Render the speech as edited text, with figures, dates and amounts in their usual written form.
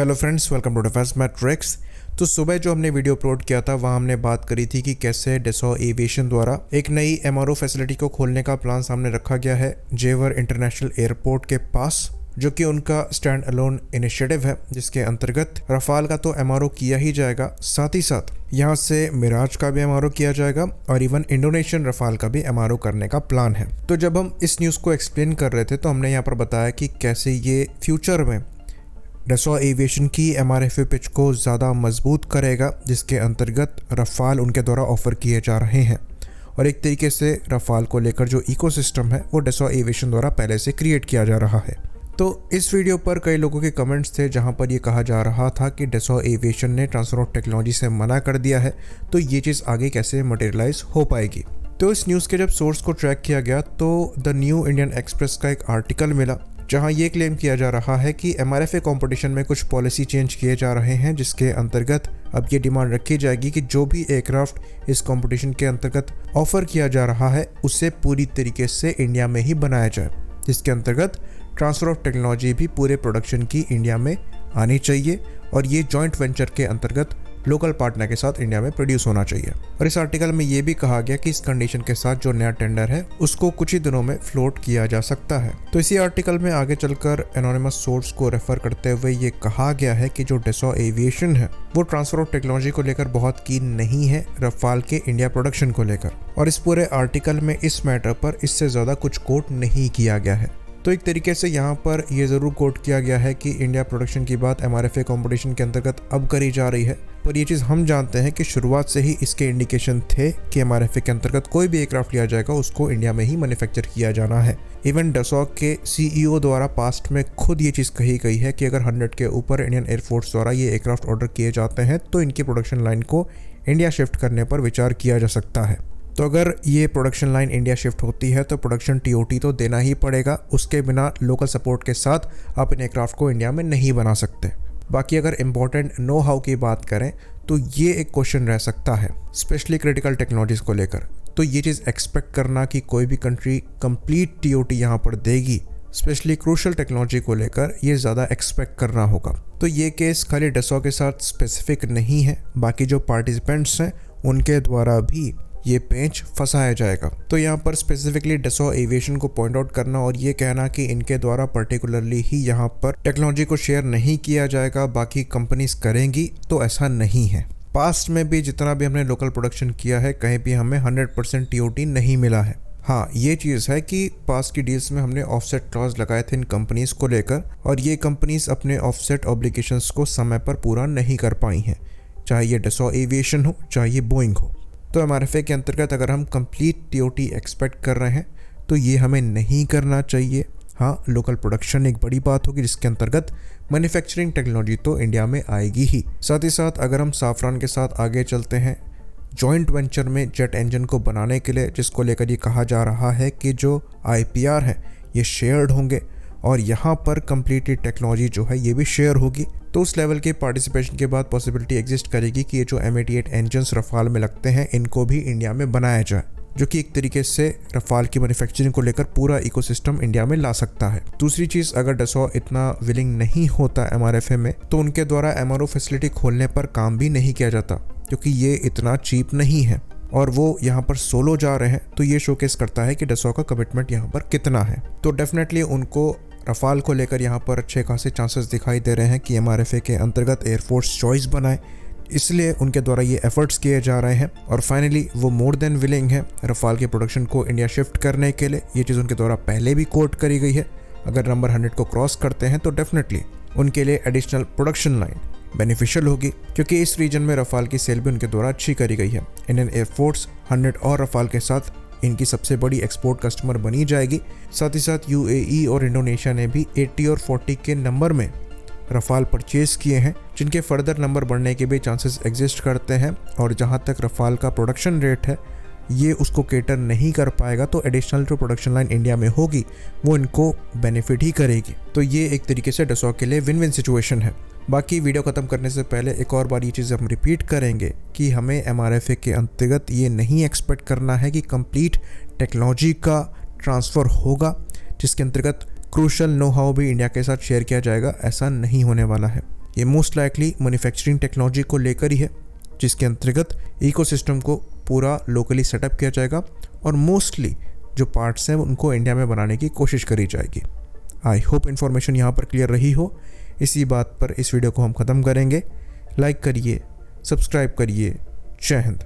Hello friends, welcome to Defence Matrix. तो सुबह जो हमने वीडियो अपलोड किया था वहाँ हमने बात करी थी कि कैसे डसॉ एविएशन द्वारा एक नई एमआरओ फैसिलिटी को खोलने का प्लान सामने रखा गया है जेवर इंटरनेशनल एयरपोर्ट के पास, जो कि उनका स्टैंड अलोन इनिशिएटिव है, जिसके अंतर्गत रफाल का तो एमआरओ किया ही जाएगा, साथ ही साथ यहाँ से मिराज का भी एमआरओ किया जाएगा और इवन इंडोनेशियन रफाल का भी एमआरओ करने का प्लान है। तो जब हम इस न्यूज़ को एक्सप्लेन कर रहे थे तो हमने यहाँ पर बताया कि कैसे ये फ्यूचर में डसॉ एविएशन की एमआरएफए पिच को ज़्यादा मजबूत करेगा, जिसके अंतर्गत रफाल उनके द्वारा ऑफर किए जा रहे हैं और एक तरीके से रफाल को लेकर जो इकोसिस्टम है वो डसॉ एविएशन द्वारा पहले से क्रिएट किया जा रहा है। तो इस वीडियो पर कई लोगों के कमेंट्स थे जहां पर ये कहा जा रहा था कि डसॉ एविएशन ने ट्रांसफर ऑफ टेक्नोलॉजी से मना कर दिया है, तो ये चीज़ आगे कैसे मटेरियलाइज हो पाएगी। तो इस न्यूज़ के जब सोर्स को ट्रैक किया गया तो द न्यू इंडियन एक्सप्रेस का एक आर्टिकल मिला जहां ये क्लेम किया जा रहा है कि एमआरएफए कंपटीशन में कुछ पॉलिसी चेंज किए जा रहे हैं, जिसके अंतर्गत अब ये डिमांड रखी जाएगी कि जो भी एयरक्राफ्ट इस कंपटीशन के अंतर्गत ऑफर किया जा रहा है उसे पूरी तरीके से इंडिया में ही बनाया जाए, जिसके अंतर्गत ट्रांसफर ऑफ टेक्नोलॉजी भी पूरे प्रोडक्शन की इंडिया में आनी चाहिए और ये जॉइंट वेंचर के अंतर्गत लोकल पार्टनर के साथ इंडिया में प्रोड्यूस होना चाहिए। और इस आर्टिकल में ये भी कहा गया कि इस कंडीशन के साथ जो नया टेंडर है उसको कुछ ही दिनों में फ्लोट किया जा सकता है। तो इसी आर्टिकल में आगे चलकर एनोनिमस सोर्स को रेफर करते हुए ये कहा गया है कि जो डसॉ एविएशन है वो ट्रांसफर ऑफ टेक्नोलॉजी को लेकर बहुत कीन नहीं है रफाल के इंडिया प्रोडक्शन को लेकर, और इस पूरे आर्टिकल में इस मैटर पर इससे ज़्यादा कुछ कोट नहीं किया गया है। तो एक तरीके से यहाँ पर यह ज़रूर कोट किया गया है कि इंडिया प्रोडक्शन की बात एमआरएफए कंपटीशन के अंतर्गत अब करी जा रही है, पर ये चीज़ हम जानते हैं कि शुरुआत से ही इसके इंडिकेशन थे कि एमआरएफए के अंतर्गत कोई भी एयरक्राफ्ट लिया जाएगा उसको इंडिया में ही मैन्युफैक्चर किया जाना है। इवन डसॉ के सीईओ द्वारा पास्ट में खुद ये चीज़ कही गई है कि अगर 100 के ऊपर इंडियन एयरफोर्स द्वारा ये एयरक्राफ्ट ऑर्डर किए जाते हैं तो इनकी प्रोडक्शन लाइन को इंडिया शिफ्ट करने पर विचार किया जा सकता है। तो अगर ये प्रोडक्शन लाइन इंडिया शिफ्ट होती है तो प्रोडक्शन टीओटी तो देना ही पड़ेगा, उसके बिना लोकल सपोर्ट के साथ आप इन एयरक्राफ्ट को इंडिया में नहीं बना सकते। बाकी अगर इम्पोर्टेंट नो हाउ की बात करें तो ये एक क्वेश्चन रह सकता है स्पेशली क्रिटिकल टेक्नोलॉजीज़ को लेकर। तो ये चीज़ एक्सपेक्ट करना कि कोई भी कंट्री कंप्लीट टीओटी यहाँ पर देगी स्पेशली क्रूशल टेक्नोलॉजी को लेकर, ये ज़्यादा एक्सपेक्ट करना होगा। तो ये केस खाली डसॉ के साथ स्पेसिफिक नहीं है, बाकी जो पार्टिसिपेंट्स हैं उनके द्वारा भी ये पेंच फंसाया जाएगा। तो यहाँ पर स्पेसिफिकली डसॉ एविएशन को पॉइंट आउट करना और ये कहना कि इनके द्वारा पर्टिकुलरली ही यहाँ पर टेक्नोलॉजी को शेयर नहीं किया जाएगा, बाकी कंपनीज करेंगी, तो ऐसा नहीं है। पास्ट में भी जितना भी हमने लोकल प्रोडक्शन किया है कहीं भी हमें 100% टीओटी नहीं मिला है। हाँ, ये चीज़ है कि पास्ट की डील्स में हमने ऑफसेट क्लॉज लगाए थे इन कंपनीज को लेकर और ये कंपनीज अपने ऑफसेट ऑब्लिगेशंस को समय पर पूरा नहीं कर पाई हैं, चाहे ये डसॉ एविएशन हो चाहे ये बोइंग हो। तो एमआरएफए के अंतर्गत अगर हम कंप्लीट टीओटी एक्सपेक्ट कर रहे हैं तो ये हमें नहीं करना चाहिए। हाँ, लोकल प्रोडक्शन एक बड़ी बात होगी जिसके अंतर्गत मैन्युफैक्चरिंग टेक्नोलॉजी तो इंडिया में आएगी ही। साथ ही साथ अगर हम साफरान के साथ आगे चलते हैं जॉइंट वेंचर में जेट इंजन को बनाने के लिए, जिसको लेकर ये कहा जा रहा है कि जो आईपीआर है ये शेयर्ड होंगे और यहाँ पर कंप्लीटली टेक्नोलॉजी जो है ये भी शेयर होगी, तो उस लेवल के पार्टिसिपेशन के बाद पॉसिबिलिटी एग्जिस्ट करेगी कि ये जो M88 इंजन्स रफाल में लगते हैं इनको भी इंडिया में बनाया जाए, जो कि एक तरीके से रफाल की मैन्युफैक्चरिंग को लेकर पूरा इकोसिस्टम इंडिया में ला सकता है। दूसरी चीज़, अगर डसॉ इतना विलिंग नहीं होता एमआरएफए में तो उनके द्वारा एमआरओ फैसिलिटी खोलने पर काम भी नहीं किया जाता, क्योंकि ये इतना चीप नहीं है और वो यहाँ पर सोलो जा रहे हैं। तो ये शोकेस करता है कि डसॉ का कमिटमेंट यहाँ पर कितना है। तो डेफिनेटली उनको रफाल को लेकर यहाँ पर अच्छे खासे चांसेस दिखाई दे रहे हैं कि एमआरएफए के अंतर्गत एयरफोर्स चॉइस बनाए, इसलिए उनके द्वारा ये एफर्ट्स किए जा रहे हैं और फाइनली वो मोर देन विलिंग है रफाल के प्रोडक्शन को इंडिया शिफ्ट करने के लिए। ये चीज़ उनके द्वारा पहले भी कोट करी गई है। अगर नंबर 100 को क्रॉस करते हैं तो डेफिनेटली उनके लिए एडिशनल प्रोडक्शन लाइन बेनिफिशियल होगी, क्योंकि इस रीजन में रफाल की सेल भी उनके द्वारा अच्छी करी गई है। इंडियन एयरफोर्स 100 और रफाल के साथ इनकी सबसे बड़ी एक्सपोर्ट कस्टमर बनी जाएगी। साथ ही साथ यूएई और इंडोनेशिया ने भी 80 और 40 के नंबर में रफाल परचेज किए हैं, जिनके फर्दर नंबर बढ़ने के भी चांसेस एग्जिस्ट करते हैं। और जहां तक रफाल का प्रोडक्शन रेट है ये उसको केटर नहीं कर पाएगा, तो एडिशनल जो प्रोडक्शन लाइन इंडिया में होगी वो इनको बेनिफिट ही करेगी। तो ये एक तरीके से डसॉ के लिए विन विन सिचुएशन है। बाकी वीडियो ख़त्म करने से पहले एक और बार ये चीज़ हम रिपीट करेंगे कि हमें एमआरएफए के अंतर्गत ये नहीं एक्सपेक्ट करना है कि कंप्लीट टेक्नोलॉजी का ट्रांसफ़र होगा, जिसके अंतर्गत क्रूशल नो हाउ भी इंडिया के साथ शेयर किया जाएगा। ऐसा नहीं होने वाला है। ये मोस्ट लाइकली मैन्युफैक्चरिंग टेक्नोलॉजी को लेकर ही है, जिसके अंतर्गत इकोसिस्टम को पूरा लोकली सेटअप किया जाएगा और मोस्टली जो पार्ट्स हैं उनको इंडिया में बनाने की कोशिश करी जाएगी। आई होप इन्फॉर्मेशन यहाँ पर क्लियर रही हो। इसी बात पर इस वीडियो को हम ख़त्म करेंगे। लाइक करिए, सब्सक्राइब करिए। जय हिंद।